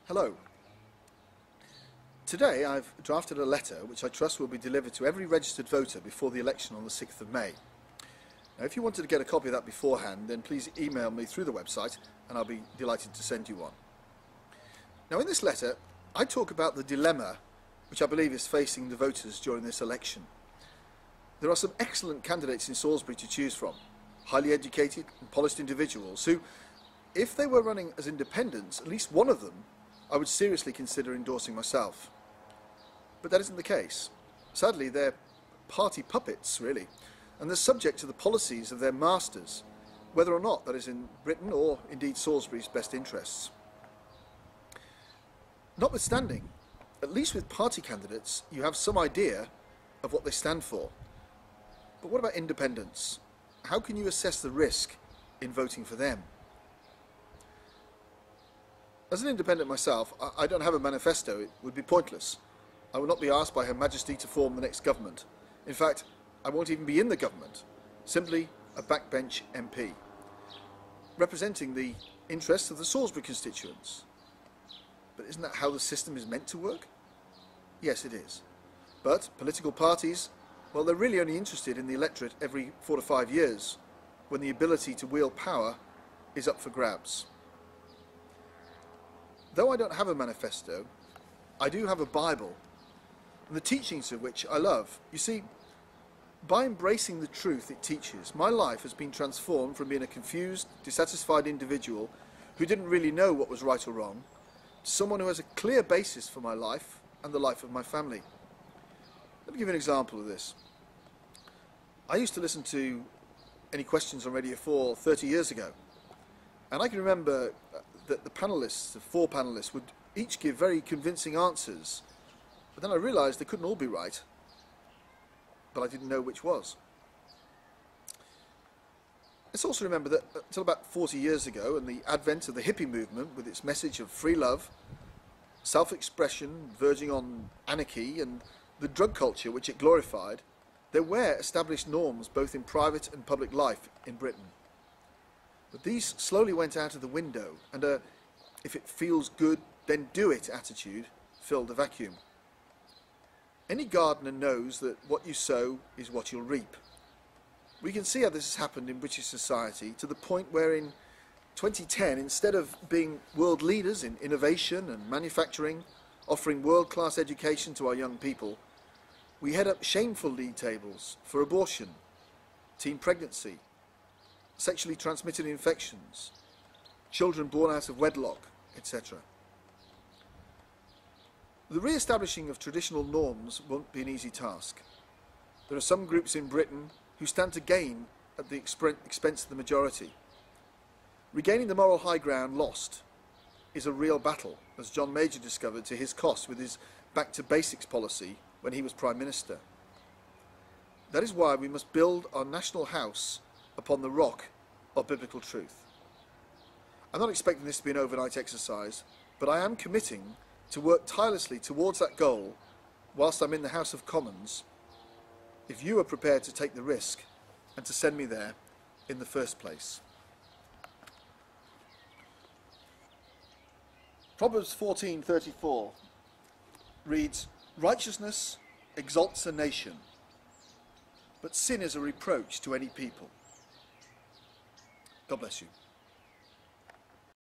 Hello. Today I've drafted a letter which I trust will be delivered to every registered voter before the election on the 6th of May. Now, if you wanted to get a copy of that beforehand, then please email me through the website and I'll be delighted to send you one. Now, in this letter I talk about the dilemma which I believe is facing the voters during this election. There are some excellent candidates in Salisbury to choose from, highly educated and polished individuals who, if they were running as independents, at least one of them, I would seriously consider endorsing myself. But that isn't the case. Sadly, they're party puppets, really, and they're subject to the policies of their masters, whether or not that is in Britain or indeed Salisbury's best interests. Notwithstanding, at least with party candidates, you have some idea of what they stand for. But what about independents? How can you assess the risk in voting for them? As an independent myself, I don't have a manifesto. It would be pointless. I will not be asked by Her Majesty to form the next government. In fact, I won't even be in the government, simply a backbench MP, representing the interests of the Salisbury constituents. But isn't that how the system is meant to work? Yes, it is. But political parties, well, they're really only interested in the electorate every 4 to 5 years, when the ability to wield power is up for grabs. Though I don't have a manifesto, I do have a Bible, and the teachings of which I love. You see, by embracing the truth it teaches, my life has been transformed from being a confused, dissatisfied individual who didn't really know what was right or wrong, to someone who has a clear basis for my life and the life of my family. Let me give you an example of this. I used to listen to Any Questions on Radio 4 30 years ago, and I can remember that the panellists, the 4 panellists, would each give very convincing answers, but then I realised they couldn't all be right, but I didn't know which was. Let's also remember that until about 40 years ago, and the advent of the hippie movement with its message of free love, self-expression verging on anarchy, and the drug culture which it glorified, there were established norms both in private and public life in Britain. But these slowly went out of the window, and if it feels good, then do it attitude filled the vacuum. Any gardener knows that what you sow is what you'll reap. We can see how this has happened in British society to the point where in 2010, instead of being world leaders in innovation and manufacturing, offering world-class education to our young people, we head up shameful league tables for abortion, teen pregnancy, sexually transmitted infections, children born out of wedlock, etc. The re-establishing of traditional norms won't be an easy task. There are some groups in Britain who stand to gain at the expense of the majority. Regaining the moral high ground lost is a real battle, as John Major discovered to his cost with his back to basics policy when he was Prime Minister. That is why we must build our national house upon the rock of biblical truth. I'm not expecting this to be an overnight exercise, but I am committing to work tirelessly towards that goal whilst I'm in the House of Commons, if you are prepared to take the risk and to send me there in the first place. Proverbs 14:34 reads, "Righteousness exalts a nation, but sin is a reproach to any people." God bless you.